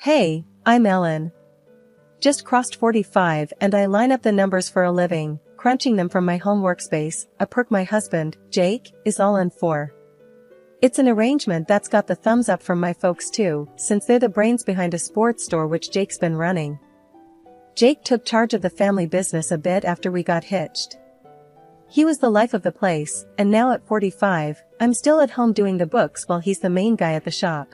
Hey, I'm Ellen. Just crossed 45 and I line up the numbers for a living, crunching them from my home workspace, a perk my husband, Jake, is all in for. It's an arrangement that's got the thumbs up from my folks too, since they're the brains behind a sports store which Jake's been running. Jake took charge of the family business a bit after we got hitched. He was the life of the place, and now at 45, I'm still at home doing the books while he's the main guy at the shop.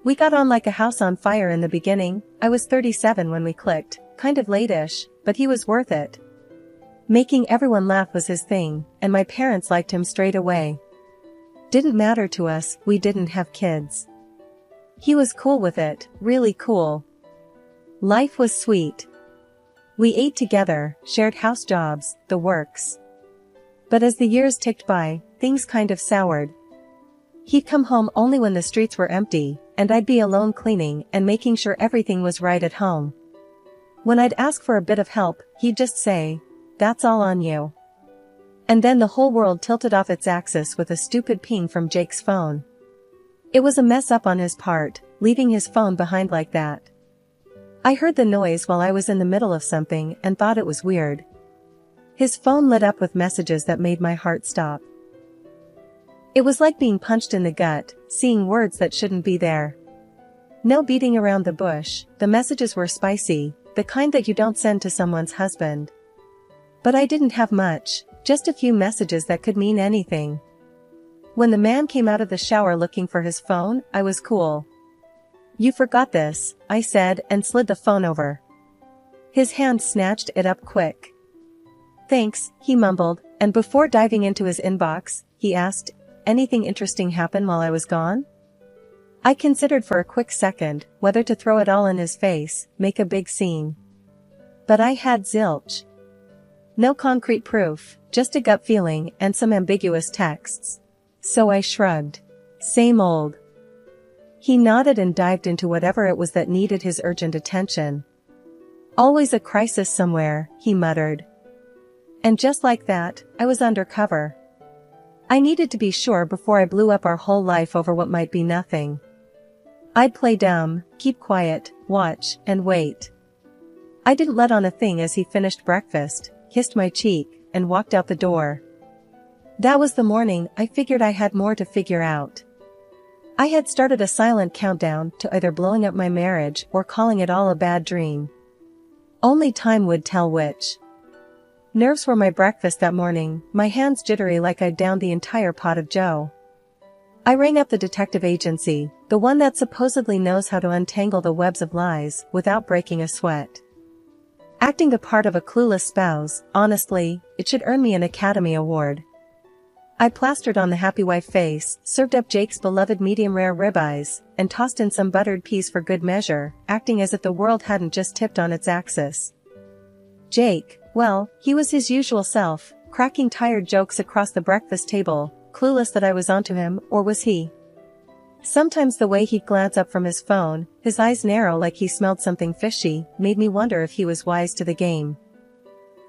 We got on like a house on fire in the beginning. I was 37 when we clicked, kind of late-ish, but he was worth it. Making everyone laugh was his thing, and my parents liked him straight away. Didn't matter to us, we didn't have kids. He was cool with it, really cool. Life was sweet. We ate together, shared house jobs, the works. But as the years ticked by, things kind of soured. He'd come home only when the streets were empty, and I'd be alone cleaning and making sure everything was right at home. When I'd ask for a bit of help, he'd just say, "That's all on you." And then the whole world tilted off its axis with a stupid ping from Jake's phone. It was a mess up on his part, leaving his phone behind like that. I heard the noise while I was in the middle of something and thought it was weird. His phone lit up with messages that made my heart stop. It was like being punched in the gut, seeing words that shouldn't be there. No beating around the bush, the messages were spicy, the kind that you don't send to someone's husband. But I didn't have much, just a few messages that could mean anything. When the man came out of the shower looking for his phone, I was cool. "You forgot this," I said and slid the phone over. His hand snatched it up quick. "Thanks," he mumbled, and before diving into his inbox, he asked, "Anything interesting happen while I was gone?" I considered for a quick second whether to throw it all in his face, make a big scene. But I had zilch. No concrete proof, just a gut feeling and some ambiguous texts. So I shrugged. Same old. He nodded and dived into whatever it was that needed his urgent attention. "Always a crisis somewhere," he muttered. And just like that, I was undercover. I needed to be sure before I blew up our whole life over what might be nothing. I'd play dumb, keep quiet, watch, and wait. I didn't let on a thing as he finished breakfast, kissed my cheek, and walked out the door. That was the morning I figured I had more to figure out. I had started a silent countdown to either blowing up my marriage or calling it all a bad dream. Only time would tell which. Nerves were my breakfast that morning, my hands jittery like I'd downed the entire pot of joe. I rang up the detective agency, the one that supposedly knows how to untangle the webs of lies without breaking a sweat. Acting the part of a clueless spouse, honestly, it should earn me an Academy Award. I plastered on the happy wife face, served up Jake's beloved medium-rare ribeyes, and tossed in some buttered peas for good measure, acting as if the world hadn't just tipped on its axis. Jake, well, he was his usual self, cracking tired jokes across the breakfast table, clueless that I was onto him, or was he? Sometimes the way he'd glance up from his phone, his eyes narrow like he smelled something fishy, made me wonder if he was wise to the game.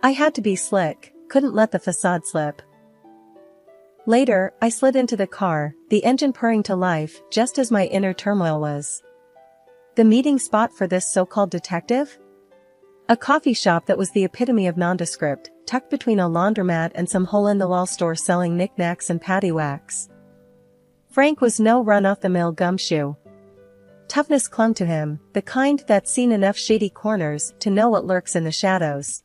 I had to be slick, couldn't let the facade slip. Later, I slid into the car, the engine purring to life, just as my inner turmoil was. The meeting spot for this so-called detective? A coffee shop that was the epitome of nondescript, tucked between a laundromat and some hole-in-the-wall store selling knickknacks and paddywhacks. Frank was no run-off-the-mill gumshoe. Toughness clung to him, the kind that's seen enough shady corners to know what lurks in the shadows.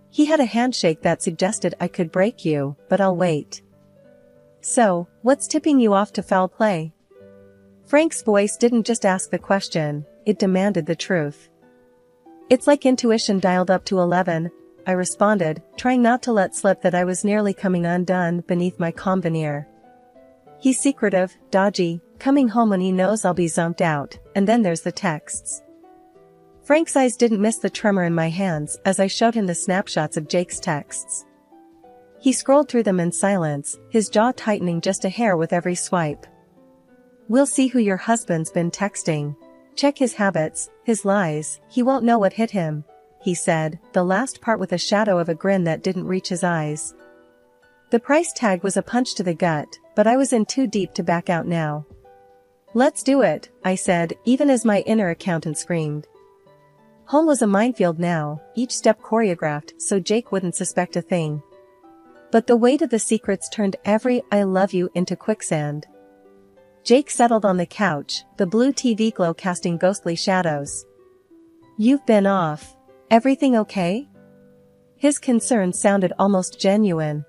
He had a handshake that suggested I could break you, but I'll wait. "So, what's tipping you off to foul play?" Frank's voice didn't just ask the question, it demanded the truth. "It's like intuition dialed up to 11, I responded, trying not to let slip that I was nearly coming undone beneath my calm veneer. "He's secretive, dodgy, coming home when he knows I'll be zonked out, and then there's the texts." Frank's eyes didn't miss the tremor in my hands as I showed him the snapshots of Jake's texts. He scrolled through them in silence, his jaw tightening just a hair with every swipe. "We'll see who your husband's been texting. Check his habits, his lies, he won't know what hit him," he said, the last part with a shadow of a grin that didn't reach his eyes. The price tag was a punch to the gut, but I was in too deep to back out now. Let's do it, I said, even as my inner accountant screamed. Home was a minefield now, each step choreographed so Jake wouldn't suspect a thing. But the weight of the secrets turned every "I love you" into quicksand. Jake settled on the couch, the blue TV glow casting ghostly shadows. You've been off. Everything okay? His concern sounded almost genuine.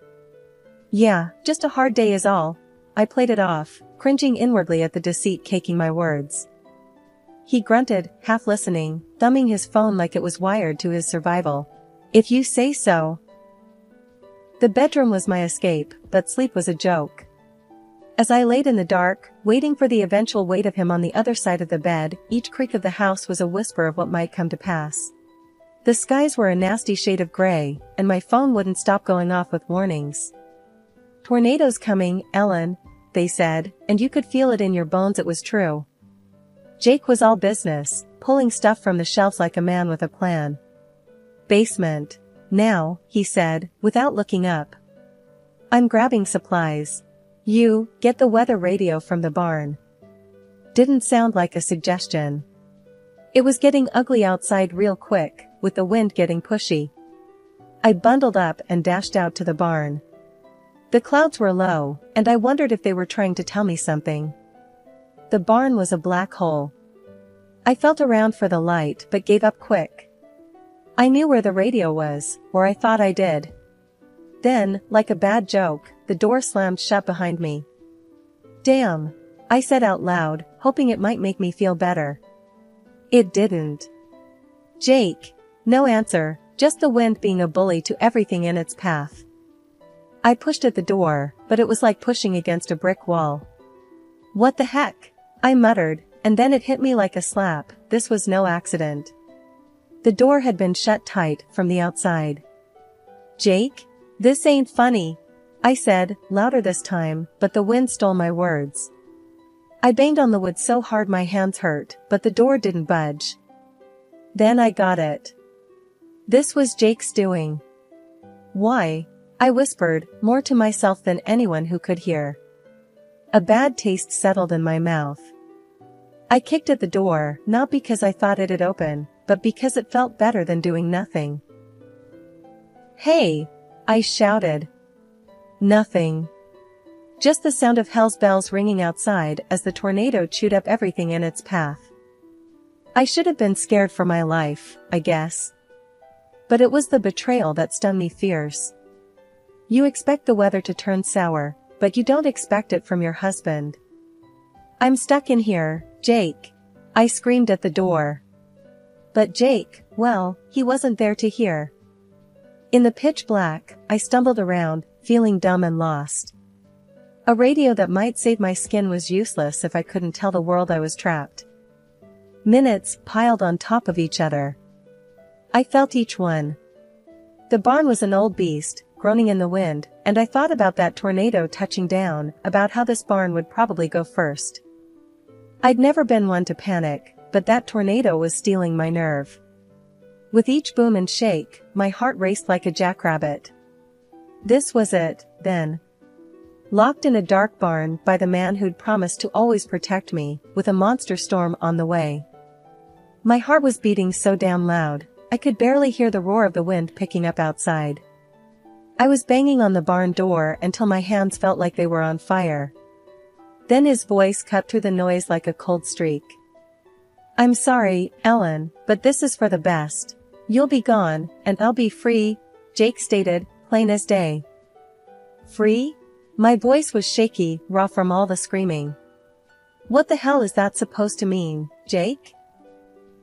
Yeah, just a hard day is all. I played it off, cringing inwardly at the deceit caking my words. He grunted, half listening, thumbing his phone like it was wired to his survival. If you say so. The bedroom was my escape, but sleep was a joke. As I laid in the dark, waiting for the eventual weight of him on the other side of the bed, each creak of the house was a whisper of what might come to pass. The skies were a nasty shade of gray, and my phone wouldn't stop going off with warnings. Tornadoes coming, Ellen, they said, and you could feel it in your bones. It was true. Jake was all business, pulling stuff from the shelves like a man with a plan. Basement. Now, he said, without looking up. I'm grabbing supplies. You, get the weather radio from the barn. Didn't sound like a suggestion. It was getting ugly outside real quick, with the wind getting pushy. I bundled up and dashed out to the barn. The clouds were low, and I wondered if they were trying to tell me something. The barn was a black hole. I felt around for the light but gave up quick. I knew where the radio was, or I thought I did. Then, like a bad joke, the door slammed shut behind me. Damn, I said out loud, hoping it might make me feel better. It didn't. Jake. No answer, just the wind being a bully to everything in its path. I pushed at the door, but it was like pushing against a brick wall. What the heck? I muttered, and then it hit me like a slap. This was no accident. The door had been shut tight from the outside. Jake? This ain't funny, I said, louder this time, but the wind stole my words. I banged on the wood so hard my hands hurt, but the door didn't budge. Then I got it. This was Jake's doing. Why? I whispered, more to myself than anyone who could hear. A bad taste settled in my mouth. I kicked at the door, not because I thought it'd open, but because it felt better than doing nothing. Hey! I shouted. Nothing. Just the sound of hell's bells ringing outside as the tornado chewed up everything in its path. I should have been scared for my life, I guess. But it was the betrayal that stung me fierce. You expect the weather to turn sour, but you don't expect it from your husband. I'm stuck in here, Jake. I screamed at the door. But Jake, well, he wasn't there to hear. In the pitch black, I stumbled around, feeling dumb and lost. A radio that might save my skin was useless if I couldn't tell the world I was trapped. Minutes piled on top of each other. I felt each one. The barn was an old beast, groaning in the wind, and I thought about that tornado touching down, about how this barn would probably go first. I'd never been one to panic, but that tornado was stealing my nerve. With each boom and shake, my heart raced like a jackrabbit. This was it, then. Locked in a dark barn by the man who'd promised to always protect me, with a monster storm on the way. My heart was beating so damn loud, I could barely hear the roar of the wind picking up outside. I was banging on the barn door until my hands felt like they were on fire. Then his voice cut through the noise like a cold streak. I'm sorry, Ellen, but this is for the best. You'll be gone, and I'll be free, Jake stated, plain as day. Free? My voice was shaky, raw from all the screaming. What the hell is that supposed to mean, Jake?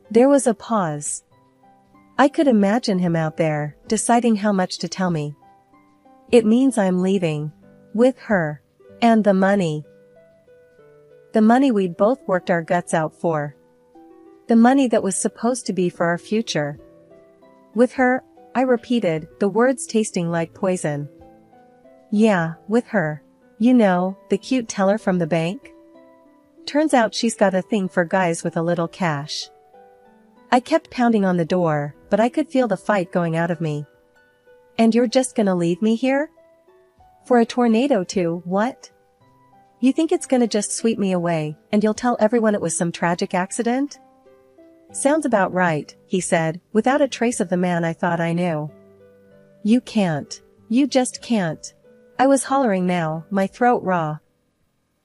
There was a pause. I could imagine him out there, deciding how much to tell me. It means I'm leaving. With her. And the money. The money we'd both worked our guts out for. The money that was supposed to be for our future. With her, I repeated, the words tasting like poison. Yeah, with her. You know, the cute teller from the bank? Turns out she's got a thing for guys with a little cash. I kept pounding on the door, but I could feel the fight going out of me. And you're just gonna leave me here? For a tornado to, what? You think it's gonna just sweep me away, and you'll tell everyone it was some tragic accident? Sounds about right, he said, without a trace of the man I thought I knew. You can't. You just can't. I was hollering now, my throat raw.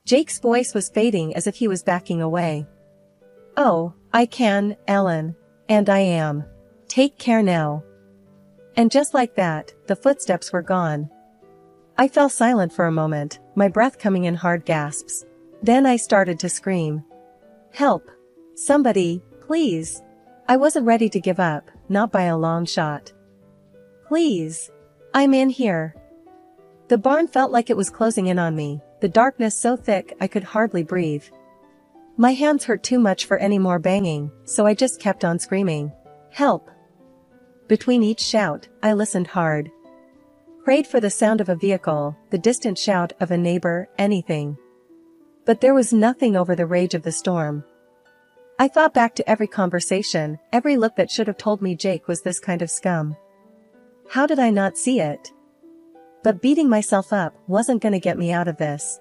Jake's voice was fading as if he was backing away. Oh, I can, Ellen. And I am. Take care now. And just like that, the footsteps were gone. I fell silent for a moment, my breath coming in hard gasps. Then I started to scream. Help. Somebody, please. I wasn't ready to give up, not by a long shot. Please. I'm in here. The barn felt like it was closing in on me, the darkness so thick I could hardly breathe. My hands hurt too much for any more banging, so I just kept on screaming. Help. Between each shout, I listened hard. Prayed for the sound of a vehicle, the distant shout of a neighbor, anything. But there was nothing over the rage of the storm. I thought back to every conversation, every look that should have told me Jake was this kind of scum. How did I not see it? But beating myself up wasn't gonna get me out of this.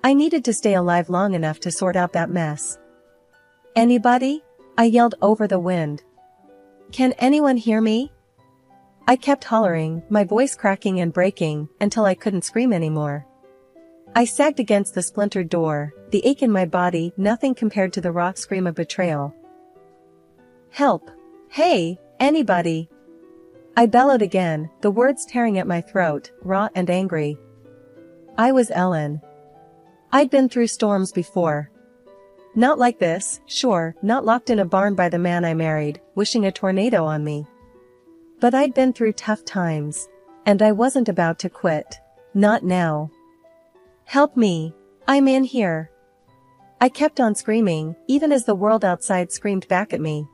I needed to stay alive long enough to sort out that mess. Anybody? I yelled over the wind. Can anyone hear me? I kept hollering, my voice cracking and breaking, until I couldn't scream anymore. I sagged against the splintered door, the ache in my body nothing compared to the raw scream of betrayal. Help! Hey, anybody! I bellowed again, the words tearing at my throat, raw and angry. I was Ellen. I'd been through storms before. Not like this, sure, not locked in a barn by the man I married, wishing a tornado on me. But I'd been through tough times. And I wasn't about to quit. Not now. Help me. I'm in here. I kept on screaming, even as the world outside screamed back at me.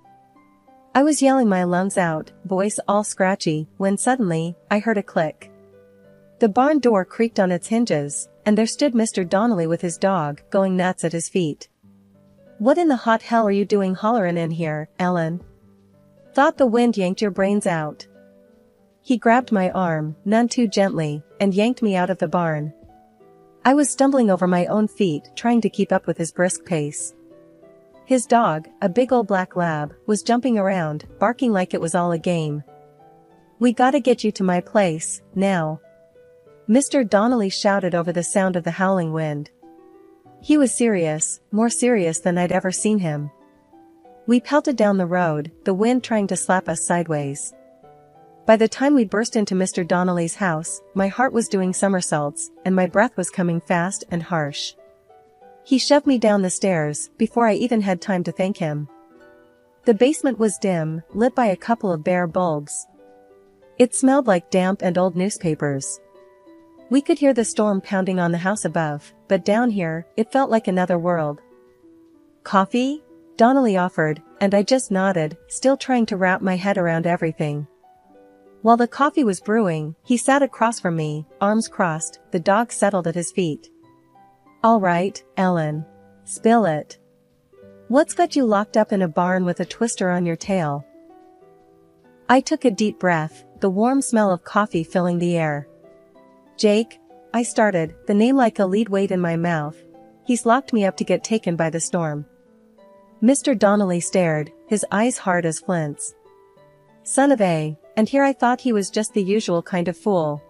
I was yelling my lungs out, voice all scratchy, when suddenly, I heard a click. The barn door creaked on its hinges, and there stood Mr. Donnelly with his dog, going nuts at his feet. What in the hot hell are you doing hollerin' in here, Ellen? Thought the wind yanked your brains out. He grabbed my arm, none too gently, and yanked me out of the barn. I was stumbling over my own feet, trying to keep up with his brisk pace. His dog, a big old black lab, was jumping around, barking like it was all a game. We gotta get you to my place, now. Mr. Donnelly shouted over the sound of the howling wind. He was serious, more serious than I'd ever seen him. We pelted down the road, the wind trying to slap us sideways. By the time we burst into Mr. Donnelly's house, my heart was doing somersaults, and my breath was coming fast and harsh. He shoved me down the stairs, before I even had time to thank him. The basement was dim, lit by a couple of bare bulbs. It smelled like damp and old newspapers. We could hear the storm pounding on the house above, but down here, it felt like another world. Coffee? Donnelly offered, and I just nodded, still trying to wrap my head around everything. While the coffee was brewing, he sat across from me, arms crossed, the dog settled at his feet. All right, Ellen. Spill it. What's got you locked up in a barn with a twister on your tail? I took a deep breath, the warm smell of coffee filling the air. Jake, I started, the name like a lead weight in my mouth. He's locked me up to get taken by the storm. Mr. Donnelly stared, his eyes hard as flints. Son of a, and here I thought he was just the usual kind of fool.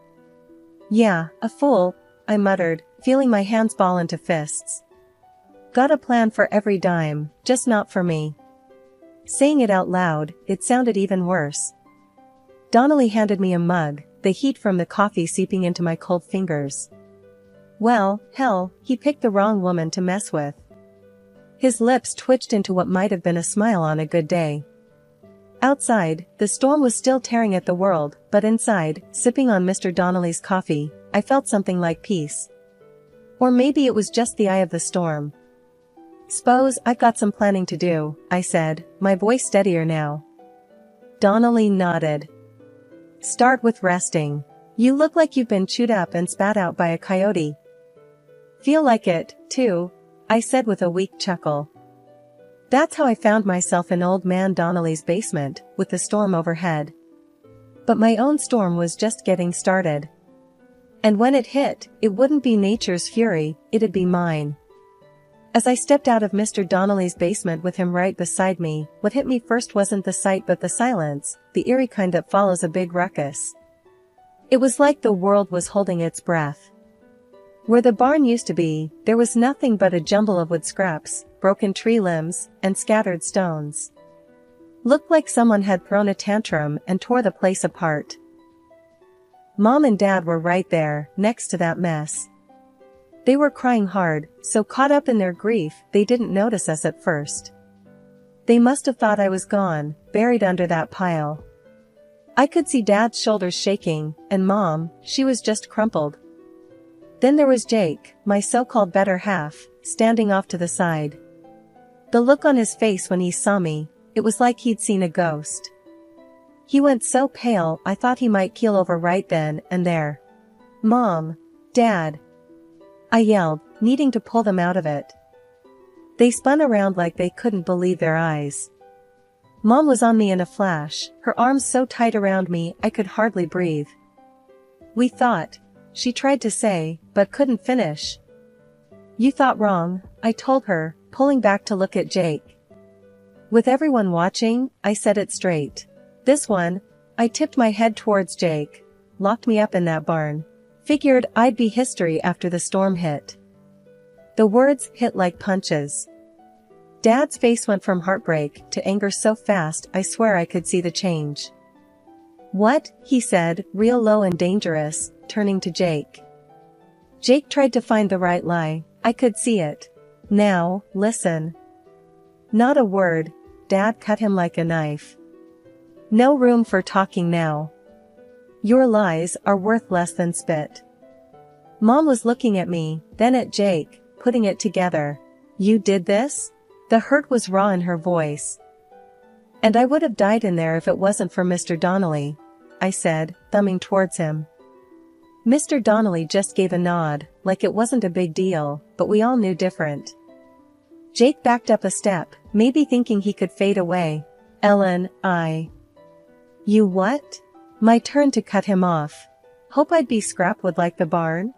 Yeah, a fool, I muttered, feeling my hands ball into fists. Got a plan for every dime, just not for me. Saying it out loud, it sounded even worse. Donnelly handed me a mug, the heat from the coffee seeping into my cold fingers. Well, hell, he picked the wrong woman to mess with. His lips twitched into what might have been a smile on a good day. Outside, the storm was still tearing at the world, but inside, sipping on Mr. Donnelly's coffee, I felt something like peace. Or maybe it was just the eye of the storm. S'pose I've got some planning to do, I said, my voice steadier now. Donnelly nodded. Start with resting. You look like you've been chewed up and spat out by a coyote. Feel like it, too, I said with a weak chuckle. That's how I found myself in old man Donnelly's basement, with the storm overhead. But my own storm was just getting started. And when it hit, it wouldn't be nature's fury, it'd be mine. As I stepped out of Mr. Donnelly's basement with him right beside me, what hit me first wasn't the sight but the silence, the eerie kind that follows a big ruckus. It was like the world was holding its breath. Where the barn used to be, there was nothing but a jumble of wood scraps, broken tree limbs, and scattered stones. Looked like someone had thrown a tantrum and tore the place apart. Mom and Dad were right there, next to that mess. They were crying hard, so caught up in their grief, they didn't notice us at first. They must have thought I was gone, buried under that pile. I could see Dad's shoulders shaking, and Mom, she was just crumpled. Then there was Jake, my so-called better half, standing off to the side. The look on his face when he saw me, it was like he'd seen a ghost. He went so pale I thought he might keel over right then and there. "Mom! Dad!" I yelled, needing to pull them out of it. They spun around like they couldn't believe their eyes. Mom was on me in a flash, her arms so tight around me I could hardly breathe. "We thought," she tried to say, but couldn't finish. "You thought wrong," I told her, pulling back to look at Jake. With everyone watching, I said it straight. "This one," I tipped my head towards Jake, "locked me up in that barn. Figured I'd be history after the storm hit." The words hit like punches. Dad's face went from heartbreak to anger so fast I swear I could see the change. "What?" he said, real low and dangerous, turning to Jake. Jake tried to find the right lie, I could see it. "Now, listen." "Not a word," Dad cut him like a knife. "No room for talking now. Your lies are worth less than spit." Mom was looking at me, then at Jake, putting it together. "You did this?" The hurt was raw in her voice. "And I would have died in there if it wasn't for Mr. Donnelly," I said, thumbing towards him. Mr. Donnelly just gave a nod, like it wasn't a big deal, but we all knew different. Jake backed up a step, maybe thinking he could fade away. "Ellen, You what?" My turn to cut him off. "Hope I'd be scrapwood like the barn?"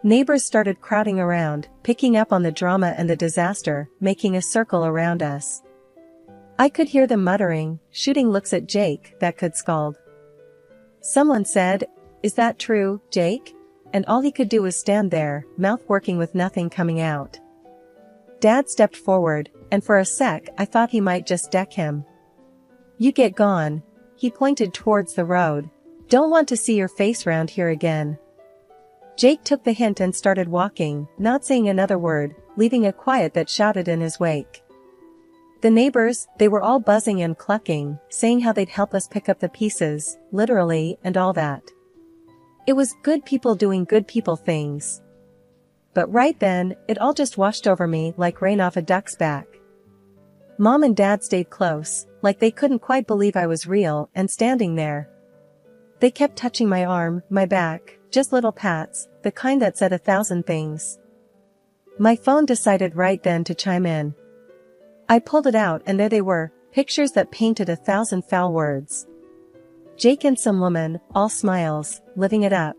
Neighbors started crowding around, picking up on the drama and the disaster, making a circle around us. I could hear them muttering, shooting looks at Jake that could scald. Someone said, "Is that true, Jake?" And all he could do was stand there, mouth working with nothing coming out. Dad stepped forward, and for a sec I thought he might just deck him. "You get gone." He pointed towards the road. "Don't want to see your face round here again." Jake took the hint and started walking, not saying another word, leaving a quiet that shouted in his wake. The neighbors, they were all buzzing and clucking, saying how they'd help us pick up the pieces, literally, and all that. It was good people doing good people things. But right then, it all just washed over me like rain off a duck's back. Mom and Dad stayed close, like they couldn't quite believe I was real and standing there. They kept touching my arm, my back, just little pats, the kind that said 1,000 things. My phone decided right then to chime in. I pulled it out and there they were, pictures that painted 1,000 foul words. Jake and some woman, all smiles, living it up.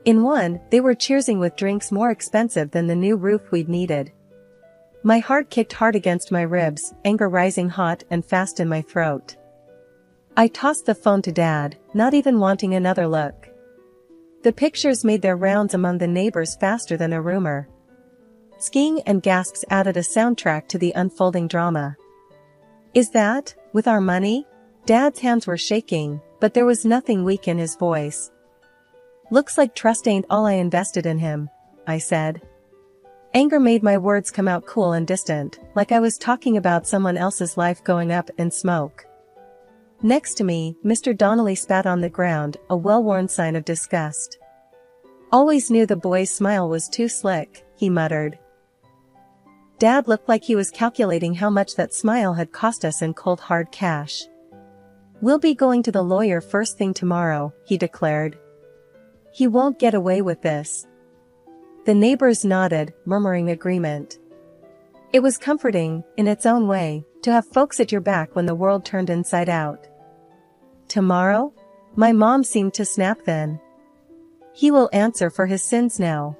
In one, they were cheersing with drinks more expensive than the new roof we'd needed. My heart kicked hard against my ribs, anger rising hot and fast in my throat. I tossed the phone to Dad, not even wanting another look. The pictures made their rounds among the neighbors faster than a rumor. Skiing and gasps added a soundtrack to the unfolding drama. "Is that, with our money?" Dad's hands were shaking, but there was nothing weak in his voice. "Looks like trust ain't all I invested in him," I said. Anger made my words come out cool and distant, like I was talking about someone else's life going up in smoke. Next to me, Mr. Donnelly spat on the ground, a well-worn sign of disgust. "Always knew the boy's smile was too slick," he muttered. Dad looked like he was calculating how much that smile had cost us in cold hard cash. "We'll be going to the lawyer first thing tomorrow," he declared. "He won't get away with this." The neighbors nodded, murmuring agreement. It was comforting, in its own way, to have folks at your back when the world turned inside out. "Tomorrow?" My mom seemed to snap then. He will answer for his sins now.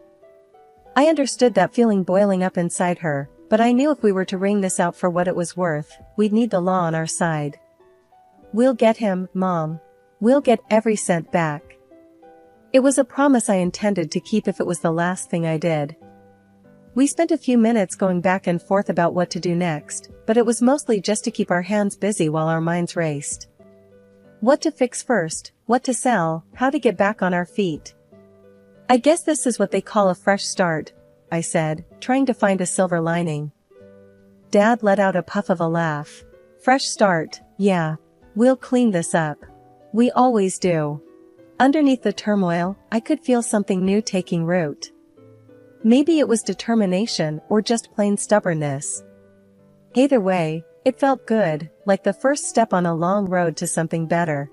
I understood that feeling boiling up inside her, but I knew if we were to wring this out for what it was worth, we'd need the law on our side. We'll get him, Mom. We'll get every cent back. It was a promise I intended to keep if it was the last thing I did. We spent a few minutes going back and forth about what to do next, but it was mostly just to keep our hands busy while our minds raced. What to fix first, what to sell, how to get back on our feet. I guess this is what they call a fresh start, I said, trying to find a silver lining. Dad let out a puff of a laugh. Fresh start, yeah. We'll clean this up. We always do. Underneath the turmoil, I could feel something new taking root. Maybe it was determination or just plain stubbornness. Either way, it felt good, like the first step on a long road to something better.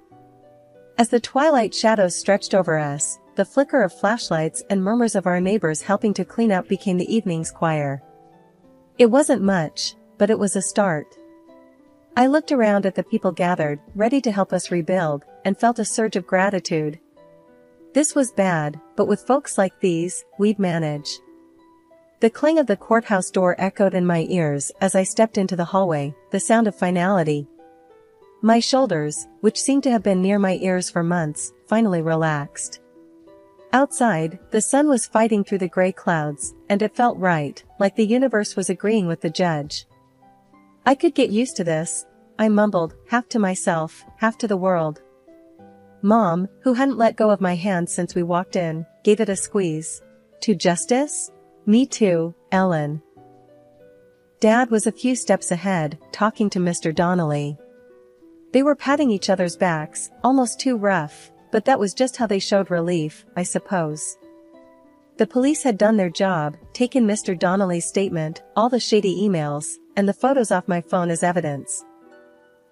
As the twilight shadows stretched over us, the flicker of flashlights and murmurs of our neighbors helping to clean up became the evening's choir. It wasn't much, but it was a start. I looked around at the people gathered, ready to help us rebuild, and felt a surge of gratitude. This was bad, but with folks like these, we'd manage. The clang of the courthouse door echoed in my ears as I stepped into the hallway, the sound of finality. My shoulders, which seemed to have been near my ears for months, finally relaxed. Outside, the sun was fighting through the gray clouds, and it felt right, like the universe was agreeing with the judge. I could get used to this, I mumbled, half to myself, half to the world. Mom, who hadn't let go of my hand since we walked in, gave it a squeeze. To justice? Me too, Ellen. Dad was a few steps ahead, talking to Mr. Donnelly. They were patting each other's backs, almost too rough, but that was just how they showed relief, I suppose. The police had done their job, taken Mr. Donnelly's statement, all the shady emails, and the photos off my phone as evidence.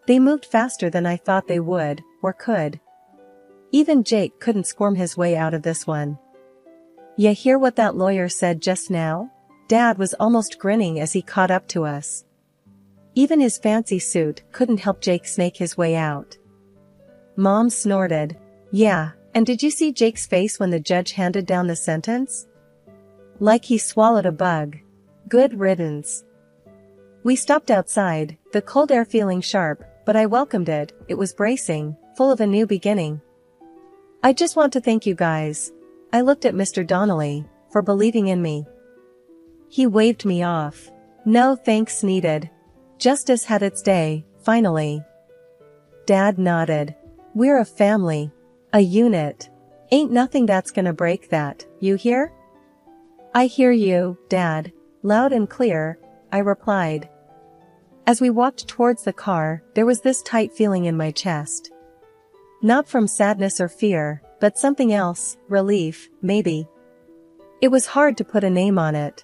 They moved faster than I thought they would, or could. Even Jake couldn't squirm his way out of this one. "Ya hear what that lawyer said just now?" Dad was almost grinning as he caught up to us. Even his fancy suit couldn't help Jake snake his way out. Mom snorted. "Yeah, and did you see Jake's face when the judge handed down the sentence? Like he swallowed a bug. Good riddance." We stopped outside, the cold air feeling sharp, but I welcomed it. It was bracing, full of a new beginning. "I just want to thank you guys." I looked at Mr. Donnelly, for believing in me. He waved me off. "No thanks needed. Justice had its day, finally." Dad nodded. "We're a family. A unit. Ain't nothing that's gonna break that, you hear?" "I hear you, Dad. Loud and clear," I replied. As we walked towards the car, there was this tight feeling in my chest. Not from sadness or fear, but something else, relief, maybe. It was hard to put a name on it.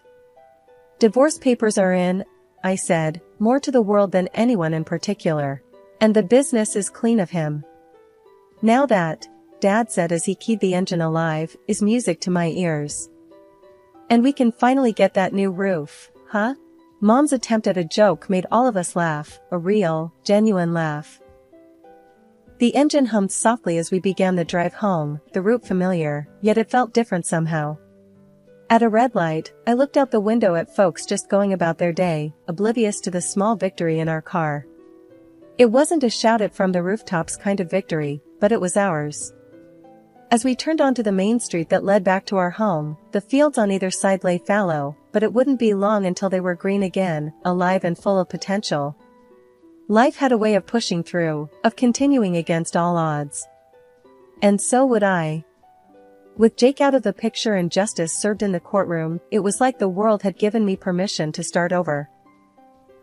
"Divorce papers are in," I said, more to the world than anyone in particular. "And the business is clean of him." Now that, Dad said as he keyed the engine alive, is music to my ears. "And we can finally get that new roof, huh?" Mom's attempt at a joke made all of us laugh, a real, genuine laugh. The engine hummed softly as we began the drive home, the route familiar, yet it felt different somehow. At a red light, I looked out the window at folks just going about their day, oblivious to the small victory in our car. It wasn't a shout it from the rooftops kind of victory, but it was ours. As we turned onto the main street that led back to our home, the fields on either side lay fallow, but it wouldn't be long until they were green again, alive and full of potential. Life had a way of pushing through, of continuing against all odds. And so would I. With Jake out of the picture and justice served in the courtroom, it was like the world had given me permission to start over.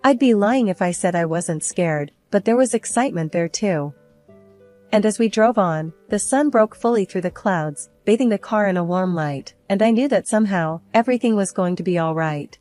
I'd be lying if I said I wasn't scared, but there was excitement there too. And as we drove on, the sun broke fully through the clouds, bathing the car in a warm light, and I knew that somehow, everything was going to be all right.